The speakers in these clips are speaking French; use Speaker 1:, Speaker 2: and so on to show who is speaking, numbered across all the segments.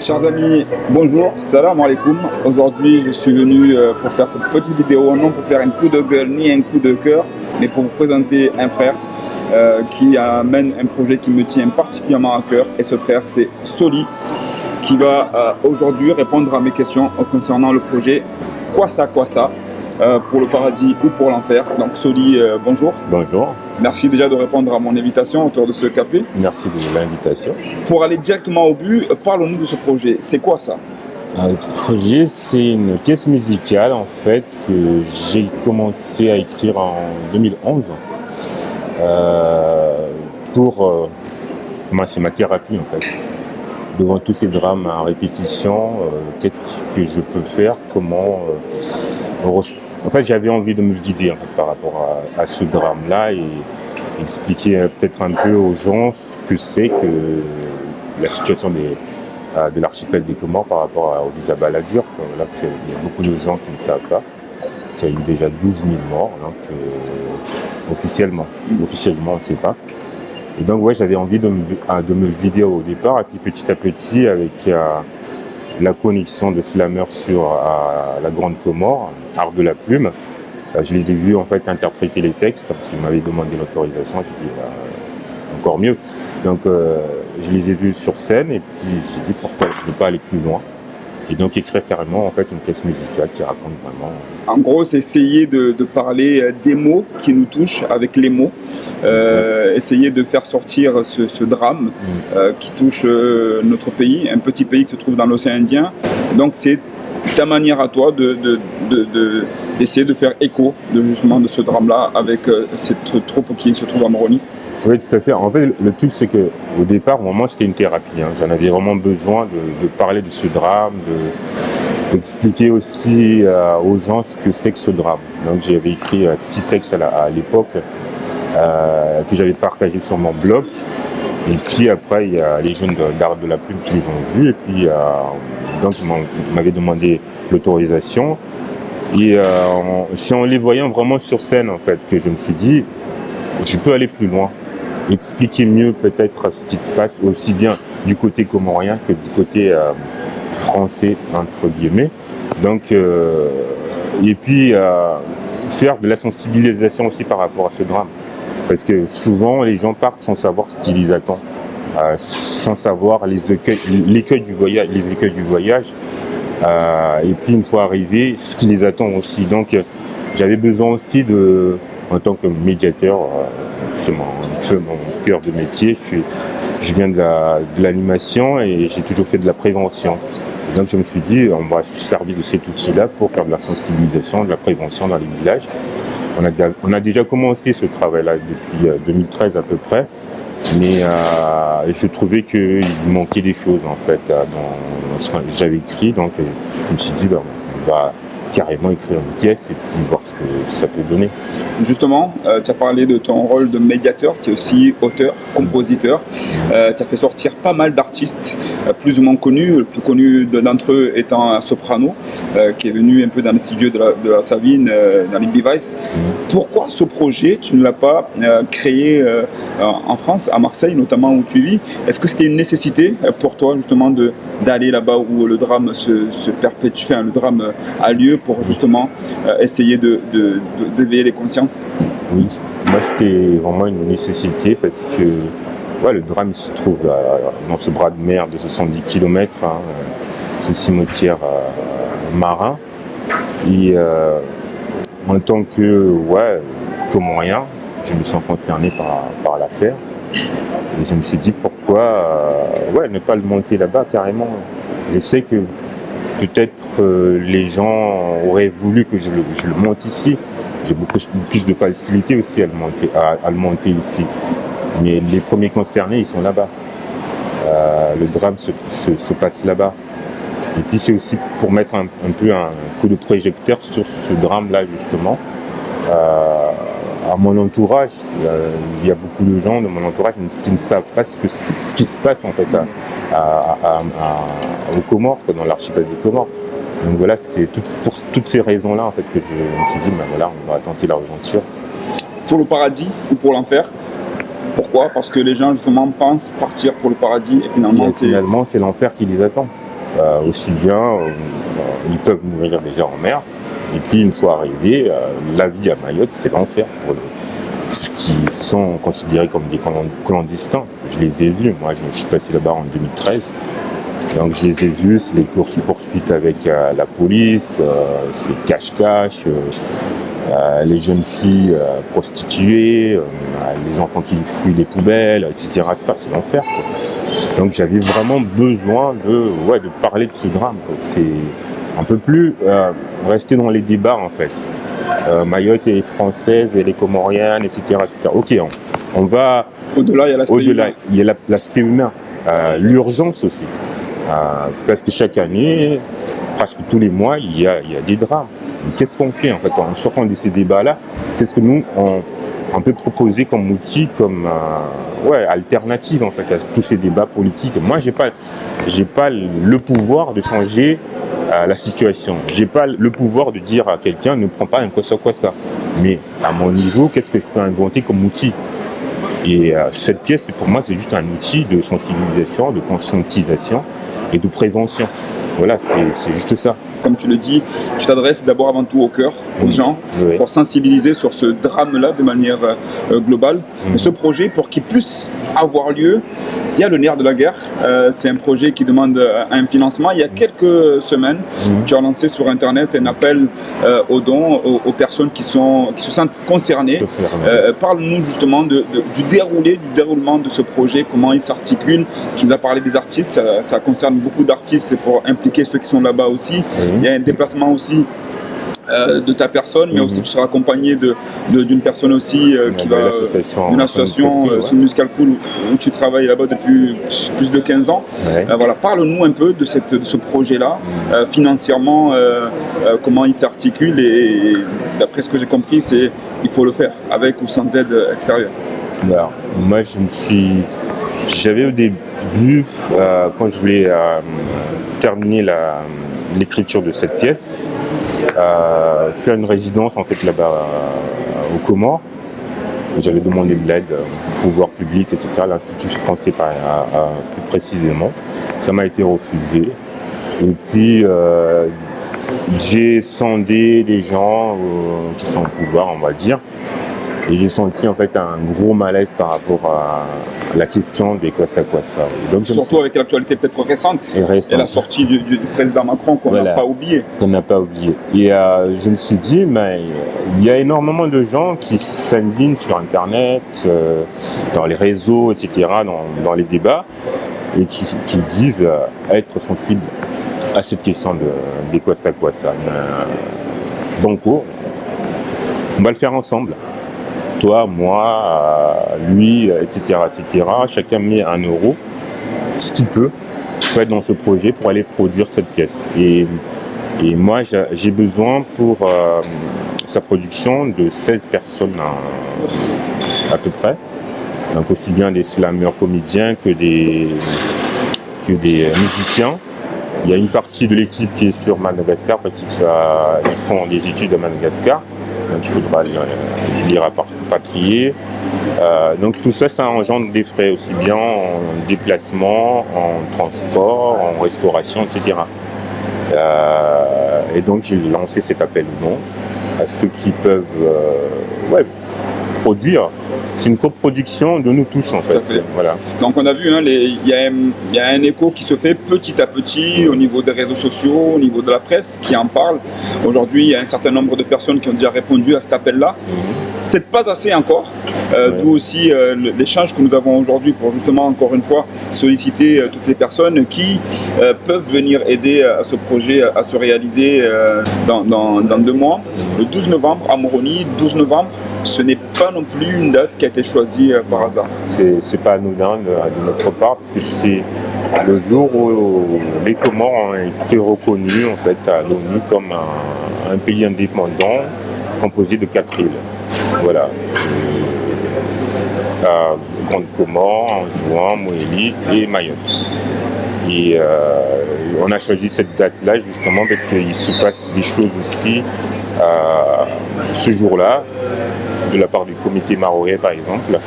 Speaker 1: Chers amis, bonjour, salam alaikum. Aujourd'hui, je suis venu pour faire cette petite vidéo, non pour faire un coup de gueule ni un coup de cœur, mais pour vous présenter un frère qui amène un projet qui me tient particulièrement à cœur. Et ce frère, c'est Soli, qui va aujourd'hui répondre à mes questions concernant le projet Quoi ça, pour le paradis ou pour l'enfer. Donc Soli, bonjour.
Speaker 2: Bonjour.
Speaker 1: Merci déjà de répondre à mon invitation autour de ce café.
Speaker 2: Merci de l'invitation.
Speaker 1: Pour aller directement au but, parlons-nous de ce projet. C'est quoi ça?
Speaker 2: Le projet, c'est une pièce musicale en fait que j'ai commencé à écrire en 2011 pour moi, c'est ma thérapie en fait. Devant tous ces drames en répétition, qu'est-ce que je peux faire? Comment en fait, j'avais envie de me vider en fait, par rapport à ce drame-là et expliquer peut-être un peu aux gens ce que c'est que la situation de l'archipel des Comores par rapport au visa Balladur. Là, parce qu'il y a beaucoup de gens qui ne savent pas qu'il y a eu déjà 12 000 morts, donc officiellement, on ne sait pas. Et donc, ouais, j'avais envie de me vider au départ, et puis petit à petit, avec la connexion de Slammer sur la Grande Comore, Art de la Plume, je les ai vus en fait interpréter les textes, parce qu'ils m'avaient demandé l'autorisation, j'ai dit encore mieux. Donc, je les ai vus sur scène, et puis j'ai dit pourquoi ne pas aller plus loin. Et donc écrire carrément en fait une pièce musicale qui raconte vraiment.
Speaker 1: En gros, c'est essayer de parler des mots qui nous touchent avec les mots, essayer de faire sortir ce drame qui touche notre pays, un petit pays qui se trouve dans l'océan Indien. Donc c'est ta manière à toi d'essayer de faire écho justement de ce drame-là avec cette troupe qui se trouve à Moroni.
Speaker 2: Oui, tout à fait. En fait, le truc, c'est qu'au départ, moi, c'était une thérapie. J'en avais vraiment besoin de parler de ce drame, d'expliquer aussi aux gens ce que c'est que ce drame. Donc, j'avais écrit 6 textes à l'époque que j'avais partagé sur mon blog. Et puis après, il y a les jeunes d'Art de la Plume qui les ont vus. Et puis, donc, ils m'avaient demandé l'autorisation. Et c'est en les voyant vraiment sur scène, en fait, que je me suis dit, je peux aller plus loin. Expliquer mieux peut-être ce qui se passe aussi bien du côté comorien que du côté français entre guillemets. Donc et puis faire de la sensibilisation aussi par rapport à ce drame, parce que souvent les gens partent sans savoir ce qui les attend, sans savoir les écueils du voyage, et puis une fois arrivé, ce qui les attend aussi. Donc j'avais besoin aussi en tant que médiateur, c'est mon cœur de métier. Je viens de l'animation et j'ai toujours fait de la prévention. Et donc je me suis dit, on va se servir de cet outil-là pour faire de la sensibilisation, de la prévention dans les villages. On a déjà commencé ce travail-là depuis 2013 à peu près, mais je trouvais qu'il manquait des choses en fait dans ce que j'avais écrit. Donc je me suis dit, on va carrément écrire une pièce et puis voir ce que ça peut donner. Justement,
Speaker 1: tu as parlé de ton rôle de médiateur, tu es aussi auteur, compositeur. Tu as fait sortir pas mal d'artistes plus ou moins connus, le plus connu d'entre eux étant Soprano, qui est venu un peu dans les studios de la Savine, dans les Device. Pourquoi ce projet, tu ne l'as pas créé en France, à Marseille notamment où tu vis? Est-ce que c'était une nécessité pour toi justement d'aller là-bas où le drame se perpétue, enfin, le drame a lieu, pour justement essayer d'éveiller les consciences?
Speaker 2: Oui, moi c'était vraiment une nécessité parce que le drame se trouve dans ce bras de mer de 70 km, ce cimetière marin. Et en tant que comorien, je me sens concerné par l'affaire. Et je me suis dit pourquoi ne pas le monter là-bas carrément. Je sais que peut-être les gens auraient voulu que je le monte ici. J'ai beaucoup plus de facilité aussi à le monter ici. Mais les premiers concernés, ils sont là-bas. Le drame se passe là-bas. Et puis c'est aussi pour mettre un peu un coup de projecteur sur ce drame-là, justement. À mon entourage, il y a beaucoup de gens de mon entourage qui ne savent pas ce qui se passe en fait aux Comores, dans l'archipel des Comores. Donc voilà, c'est pour toutes ces raisons-là en fait que je me suis dit, on va tenter l'aventure.
Speaker 1: Pour le paradis ou pour l'enfer? Pourquoi? Parce que les gens justement pensent partir pour le paradis et finalement
Speaker 2: c'est l'enfer qui les attend. aussi bien ils peuvent mourir déjà en mer. Et puis une fois arrivés, la vie à Mayotte, c'est l'enfer pour ceux qui sont considérés comme des clandestins. Je les ai vus, moi je suis passé là-bas en 2013. Donc je les ai vus, c'est les poursuites avec la police, c'est cache-cache, les jeunes filles prostituées, les enfants qui fouillent des poubelles, etc. Ça, c'est l'enfer, quoi. Donc j'avais vraiment besoin de parler de ce drame, quoi. C'est un peu plus rester dans les débats, en fait. Mayotte est française, elle est comorienne, etc. Ok, on va...
Speaker 1: Au-delà, il y a l'aspect humain.
Speaker 2: Il y a l'aspect humain. L'urgence aussi. Parce que chaque année, presque tous les mois, il y a des drames. Qu'est-ce qu'on fait en fait en sortant de ces débats-là? Qu'est-ce que nous on peut proposer comme outil, comme alternative en fait à tous ces débats politiques? Moi, j'ai pas le pouvoir de changer la situation. J'ai pas le pouvoir de dire à quelqu'un ne prends pas un quoi ça. Mais à mon niveau, qu'est-ce que je peux inventer comme outil? Et cette pièce, pour moi, c'est juste un outil de sensibilisation, de conscientisation et de prévention. Voilà, c'est juste ça.
Speaker 1: Comme tu le dis, tu t'adresses d'abord avant tout au cœur, aux gens, pour sensibiliser sur ce drame-là de manière globale. Et ce projet, pour qu'il puisse avoir lieu, il y a le nerf de la guerre. C'est un projet qui demande un financement. Il y a quelques semaines, tu as lancé sur Internet un appel aux dons aux personnes qui se sentent concernées. Parle-nous justement du déroulement de ce projet, comment il s'articule. Tu nous as parlé des artistes, ça concerne beaucoup d'artistes pour impliquer ceux qui sont là-bas aussi. Il y a un déplacement aussi de ta personne, mais aussi tu seras accompagné d'une personne aussi qui va d'une association Musical Cool où tu travailles là-bas depuis plus de 15 ans. Voilà, parle-nous un peu de ce projet-là, financièrement, comment il s'articule et d'après ce que j'ai compris, il faut le faire avec ou sans aide extérieure.
Speaker 2: Alors, moi j'avais au début, quand je voulais terminer l'écriture de cette pièce, faire une résidence en fait là-bas aux Comores. J'avais demandé de l'aide au pouvoir public, etc., l'Institut français plus précisément. Ça m'a été refusé. Et puis j'ai sondé des gens qui sont au pouvoir, on va dire. Et j'ai senti en fait un gros malaise par rapport à la question de quoi ça. Et donc,
Speaker 1: surtout avec l'actualité peut-être récente et la sortie du président Macron qu'on n'a pas oublié.
Speaker 2: Et je me suis dit, mais il y a énormément de gens qui s'indignent sur Internet, dans les réseaux, etc., dans les débats, et qui disent être sensibles à cette question de quoi ça. Donc, on va le faire ensemble. Toi, moi, lui, etc. Chacun met 1 euro, ce qu'il peut, dans ce projet pour aller produire cette pièce. Et moi, j'ai besoin pour sa production de 16 personnes à peu près. Donc aussi bien des slammeurs comédiens que des musiciens. Il y a une partie de l'équipe qui est sur Madagascar parce qu'ils font des études à Madagascar. Donc il faudra les rapatrier. Donc tout ça, ça engendre des frais aussi bien en déplacement, en transport, en restauration, etc. Et donc j'ai lancé cet appel au don à ceux qui peuvent produire. C'est une coproduction de nous tous en fait. Voilà.
Speaker 1: Donc on a vu, il y a un écho qui se fait petit à petit au niveau des réseaux sociaux, au niveau de la presse qui en parle. Aujourd'hui, il y a un certain nombre de personnes qui ont déjà répondu à cet appel-là. Peut-être pas assez encore, d'où aussi l'échange que nous avons aujourd'hui pour justement encore une fois solliciter toutes les personnes qui peuvent venir aider à ce projet à se réaliser dans 2 mois. Le 12 novembre à Moroni, 12 novembre, ce n'est pas non plus une date qui a été choisie par hasard.
Speaker 2: C'est pas anodin de notre part parce que c'est le jour où les Comores ont été reconnus en fait à l'ONU comme un pays indépendant composé de 4 îles. Voilà. Grande Comore, Anjouan, Moélie et Mayotte. Et on a choisi cette date-là justement parce qu'il se passe des choses aussi ce jour-là, de la part du comité marorais par exemple.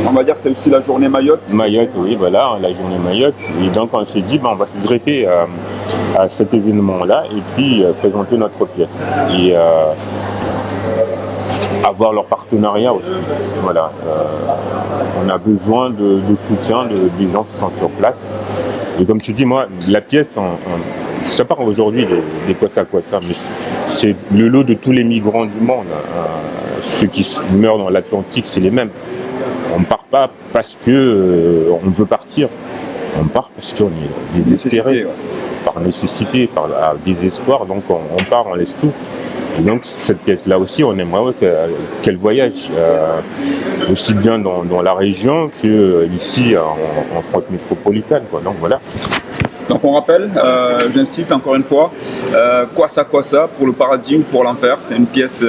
Speaker 1: On va dire que c'est aussi la journée Mayotte.
Speaker 2: Mayotte, oui, voilà, la journée Mayotte. Et donc on s'est dit, on va se greffer à cet événement-là et puis présenter notre pièce. Et avoir leur partenariat aussi. Voilà. On a besoin de soutien des gens qui sont sur place. Et comme tu dis, moi, la pièce, ça part aujourd'hui des quoi ça, mais c'est le lot de tous les migrants du monde. Ceux qui meurent dans l'Atlantique, c'est les mêmes. On ne part pas parce qu'on veut partir. On part parce qu'on est désespéré, par nécessité, par désespoir. Donc on part, on laisse tout. Et donc cette pièce-là aussi, on aimerait qu'elle voyage aussi bien dans la région qu'ici en France métropolitaine, quoi. Donc voilà.
Speaker 1: Donc on rappelle, j'insiste encore une fois, Quoi ça pour le paradis ou pour l'enfer. C'est une pièce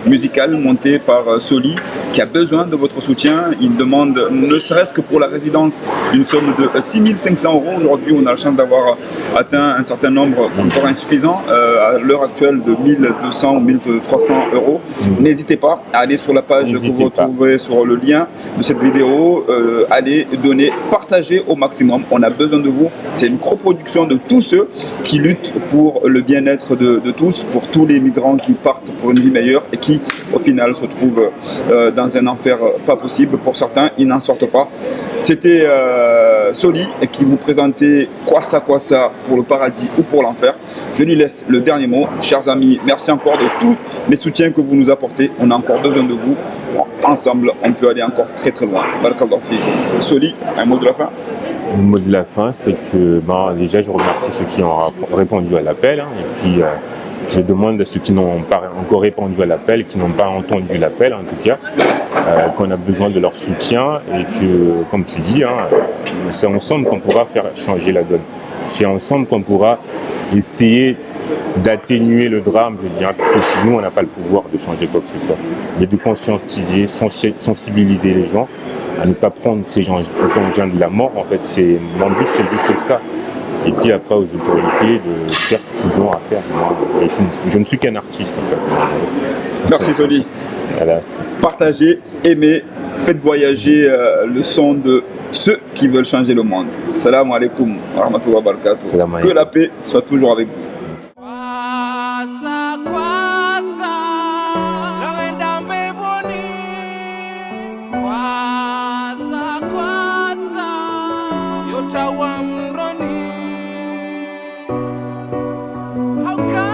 Speaker 1: musicale montée par Soli qui a besoin de votre soutien. Il demande, ne serait-ce que pour la résidence, une somme de 6 500 €. Aujourd'hui, on a la chance d'avoir atteint un certain nombre encore insuffisant, à l'heure actuelle de 1200 ou 1300 €. N'hésitez pas à aller sur la page que vous retrouverez sur le lien de cette vidéo. Allez donner, partagez au maximum. On a besoin de vous. C'est une coproduction de tous ceux qui luttent pour le bien-être de tous, pour tous les migrants qui partent pour une vie meilleure et qui, au final, se trouvent dans un enfer pas possible. Pour certains, ils n'en sortent pas. C'était Soli qui vous présentait Quoi ça pour le paradis ou pour l'enfer. Je lui laisse le dernier mot. Chers amis, merci encore de tous les soutiens que vous nous apportez. On a encore besoin de vous. Bon, ensemble, on peut aller encore très très loin. Soli, un mot de la fin?
Speaker 2: Le mot de la fin, c'est que déjà, je remercie ceux qui ont répondu à l'appel. Et puis, je demande à ceux qui n'ont pas encore répondu à l'appel, qui n'ont pas entendu l'appel en tout cas, qu'on a besoin de leur soutien et que, comme tu dis, c'est ensemble qu'on pourra faire changer la donne. C'est ensemble qu'on pourra essayer d'atténuer le drame, je dirais, parce que nous, on n'a pas le pouvoir de changer quoi que ce soit. Mais de conscientiser, sensibiliser les gens à ne pas prendre ces engins de la mort. En fait, mon but, c'est juste ça. Et puis après, aux autorités de faire ce qu'ils ont à faire. Moi, je ne suis qu'un artiste, en fait.
Speaker 1: Merci, Soli.
Speaker 2: Voilà.
Speaker 1: Partagez, aimez, faites voyager le son de ceux qui veulent changer le monde. Salam alaikum wa rahmatullahi wa barakatuh. Que la paix soit toujours avec vous.
Speaker 3: How come?